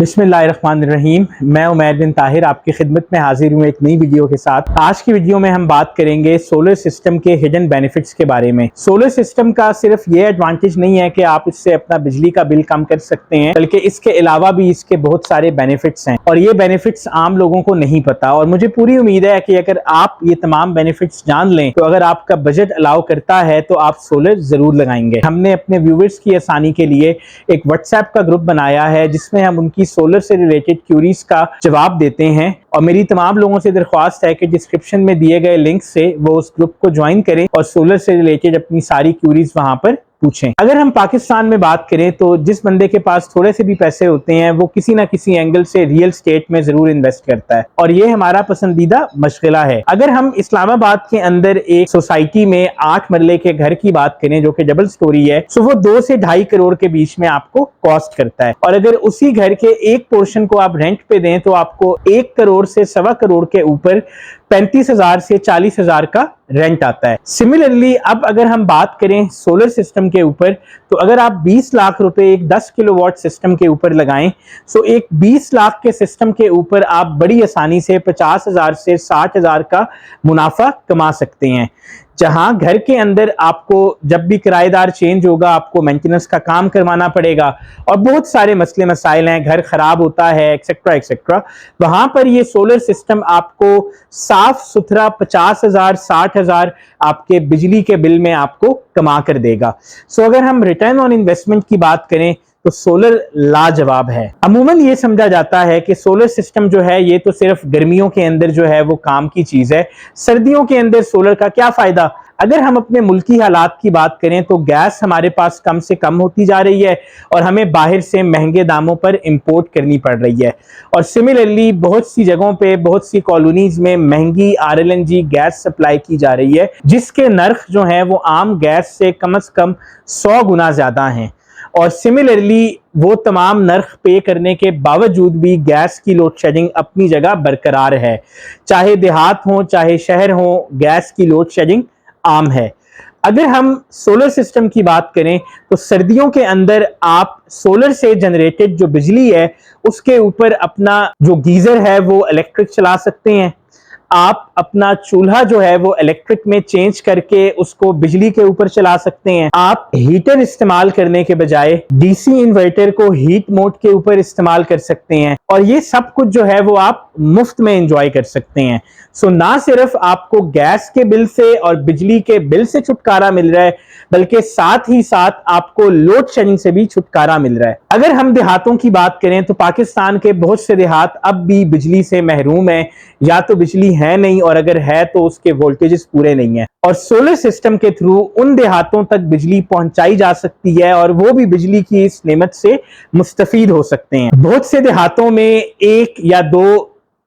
बिस्मिल्लाहिर्रहमानिर्रहीम। मैं उमैर बिन ताहिर आपकी खिदमत में हाजिर हूँ एक नई वीडियो के साथ। आज की वीडियो में हम बात करेंगे सोलर सिस्टम के हिडन बेनिफिट्स के बारे में। सोलर सिस्टम का सिर्फ ये एडवांटेज नहीं है कि आप इससे अपना बिजली का बिल कम कर सकते हैं, बल्कि इसके अलावा भी इसके बहुत सारे बेनिफिट्स हैं और ये बेनिफिट्स आम लोगों को नहीं पता। और मुझे पूरी उम्मीद है कि अगर आप ये तमाम बेनिफिट्स जान लें तो अगर आपका बजट अलाउ करता है तो आप सोलर जरूर लगाएंगे। हमने अपने व्यूवर्स की आसानी के लिए एक व्हाट्सएप का ग्रुप बनाया है जिसमें हम उनकी सोलर से रिलेटेड क्यूरीज का जवाब देते हैं और मेरी तमाम लोगों से दरख्वास्त है कि डिस्क्रिप्शन में दिए गए लिंक से वो उस ग्रुप को ज्वाइन करें और सोलर से रिलेटेड अपनी सारी क्यूरीज वहां पर पूछें। अगर हम पाकिस्तान में बात करें तो जिस बंदे के पास थोड़े से भी पैसे होते हैं वो किसी ना किसी एंगल से रियल स्टेट में जरूर इन्वेस्ट करता है और ये हमारा पसंदीदा मशगला है। अगर हम इस्लामाबाद के अंदर एक सोसाइटी में 8 मरले के घर की बात करें जो कि डबल स्टोरी है, तो वो 2 से 2.5 करोड़ के बीच में आपको कॉस्ट करता है और अगर उसी घर के एक पोर्शन को आप रेंट पे दें तो आपको 1 करोड़ से 1.25 करोड़ के ऊपर 35,000 से 40,000 का रेंट आता है। सिमिलरली अब अगर हम बात करें सोलर सिस्टम के ऊपर, तो अगर आप 20 लाख रुपए एक 10 किलोवाट सिस्टम के ऊपर लगाएं तो एक 20 लाख के सिस्टम के ऊपर आप बड़ी आसानी से 50,000 से 60,000 का मुनाफा कमा सकते हैं। जहां घर के अंदर आपको जब भी किराएदार चेंज होगा आपको मेंटेनेंस का काम करवाना पड़ेगा और बहुत सारे मसले मसाइल हैं, घर खराब होता है एक्सेट्रा एक्सेट्रा, वहां पर ये सोलर सिस्टम आपको साफ सुथरा 50,000 60,000 आपके बिजली के बिल में आपको कमा कर देगा। सो अगर हम रिटर्न ऑन इन्वेस्टमेंट की बात करें तो सोलर लाजवाब है। अमूमन ये समझा जाता है कि सोलर सिस्टम जो है ये तो सिर्फ गर्मियों के अंदर जो है वो काम की चीज है, सर्दियों के अंदर सोलर का क्या फायदा। अगर हम अपने मुल्की हालात की बात करें तो गैस हमारे पास कम से कम होती जा रही है और हमें बाहर से महंगे दामों पर इंपोर्ट करनी पड़ रही है और सिमिलरली बहुत सी जगहों पे बहुत सी कॉलोनीज में महंगी RLNG गैस सप्लाई की जा रही है जिसके नर्ख जो है वो आम गैस से कम 100 गुना ज्यादा हैं और सिमिलरली वो तमाम नर्ख पे करने के बावजूद भी गैस की लोड शेडिंग अपनी जगह बरकरार है। चाहे देहात हो चाहे शहर हो, गैस की लोड शेडिंग आम है। अगर हम सोलर सिस्टम की बात करें तो सर्दियों के अंदर आप सोलर से जनरेटेड जो बिजली है उसके ऊपर अपना जो गीजर है वो इलेक्ट्रिक चला सकते हैं। आप अपना चूल्हा जो है वो इलेक्ट्रिक में चेंज करके उसको बिजली के ऊपर चला सकते हैं। आप हीटर इस्तेमाल करने के बजाय DC इन्वर्टर को हीट मोड के ऊपर इस्तेमाल कर सकते हैं और ये सब कुछ जो है वो आप मुफ्त में एंजॉय कर सकते हैं। सो ना सिर्फ आपको गैस के बिल से और बिजली के बिल से छुटकारा मिल रहा है बल्कि साथ ही साथ आपको लोड शेडिंग से भी छुटकारा मिल रहा है। अगर हम देहातों की बात करें तो पाकिस्तान के बहुत से देहात अब भी बिजली से महरूम है, या तो बिजली है नहीं और अगर है तो उसके वोल्टेजेस पूरे नहीं है और सोलर सिस्टम के थ्रू उन देहातों तक बिजली पहुंचाई जा सकती है और वो भी बिजली की इस नेमत से मुस्तफीद हो सकते हैं। बहुत से देहातों में 1 या 2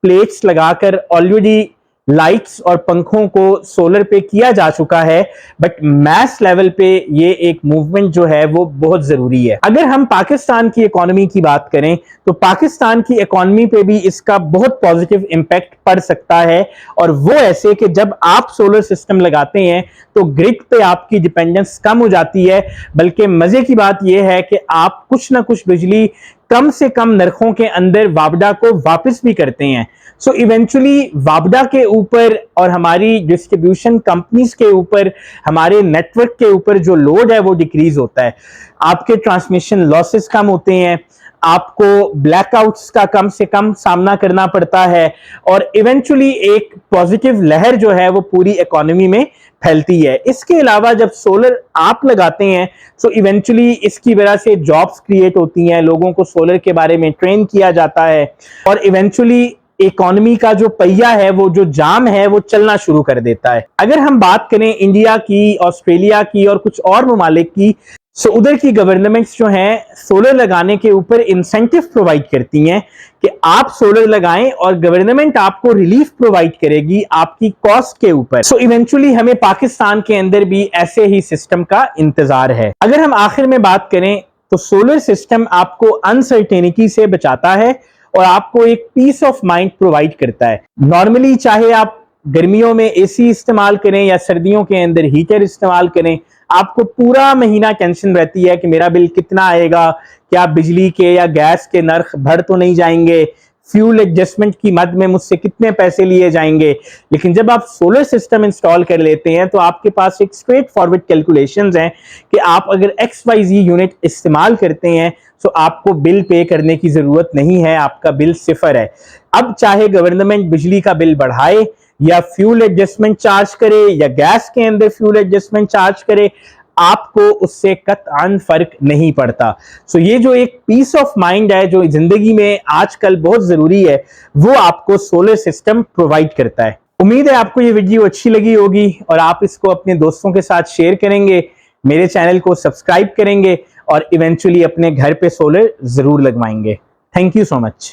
प्लेट्स लगाकर ऑलरेडी लाइट्स और पंखों को सोलर पे किया जा चुका है, बट मैस लेवल पे ये एक मूवमेंट जो है वो बहुत जरूरी है। अगर हम पाकिस्तान की इकोनॉमी की बात करें तो पाकिस्तान की इकोनॉमी पे भी इसका बहुत पॉजिटिव इंपैक्ट पड़ सकता है और वो ऐसे कि जब आप सोलर सिस्टम लगाते हैं तो ग्रिड पे आपकी डिपेंडेंस कम हो जाती है, बल्कि मजे की बात यह है कि आप कुछ ना कुछ बिजली कम से कम नरखों के अंदर वापडा को वापस भी करते हैं। सो इवेंचुअली वापडा के ऊपर और हमारी डिस्ट्रीब्यूशन कंपनीज के ऊपर, हमारे नेटवर्क के ऊपर जो लोड है वो डिक्रीज होता है, आपके ट्रांसमिशन लॉसेस कम होते हैं, आपको ब्लैकआउट्स का कम से कम सामना करना पड़ता है और इवेंचुअली एक पॉजिटिव लहर जो है वो पूरी इकोनॉमी में फैलती है। इसके अलावा जब सोलर आप लगाते हैं तो इवेंचुअली इसकी वजह से जॉब्स क्रिएट होती हैं, लोगों को सोलर के बारे में ट्रेन किया जाता है और इवेंचुअली इकोनॉमी का जो पहिया है वो जो जाम है वो चलना शुरू कर देता है। अगर हम बात करें इंडिया की, ऑस्ट्रेलिया की और कुछ और ममालिक की, सो उधर की गवर्नमेंट्स जो हैं सोलर लगाने के ऊपर इंसेंटिव प्रोवाइड करती हैं कि आप सोलर लगाएं और गवर्नमेंट आपको रिलीफ प्रोवाइड करेगी आपकी कॉस्ट के ऊपर। सो इवेंचुअली हमें पाकिस्तान के अंदर भी ऐसे ही सिस्टम का इंतजार है। अगर हम आखिर में बात करें तो सोलर सिस्टम आपको अनसर्टेनिटी से बचाता है और आपको एक पीस ऑफ माइंड प्रोवाइड करता है। नॉर्मली चाहे आप गर्मियों में AC इस्तेमाल करें या सर्दियों के अंदर हीटर इस्तेमाल करें, आपको पूरा महीना टेंशन रहती है कि मेरा बिल कितना आएगा, क्या बिजली के या गैस के नर्ख बढ़ तो नहीं जाएंगे, फ्यूल एडजस्टमेंट की मद में मुझसे कितने पैसे लिए जाएंगे। लेकिन जब आप सोलर सिस्टम इंस्टॉल कर लेते हैं तो आपके पास एक स्ट्रेट फॉरवर्ड कैलकुलेशंस हैं कि आप अगर XYZ यूनिट इस्तेमाल करते हैं तो आपको बिल पे करने की जरूरत नहीं है, आपका बिल सिफर है। अब चाहे गवर्नमेंट बिजली का बिल बढ़ाए या फ्यूल एडजस्टमेंट चार्ज करे या गैस के अंदर फ्यूल एडजस्टमेंट चार्ज करे, आपको उससे कतई फर्क नहीं पड़ता। सो ये जो एक पीस ऑफ माइंड है जो जिंदगी में आजकल बहुत जरूरी है, वो आपको सोलर सिस्टम प्रोवाइड करता है। उम्मीद है आपको ये वीडियो अच्छी लगी होगी और आप इसको अपने दोस्तों के साथ शेयर करेंगे, मेरे चैनल को सब्सक्राइब करेंगे और इवेंचुअली अपने घर पे सोलर जरूर लगवाएंगे। Thank you so much.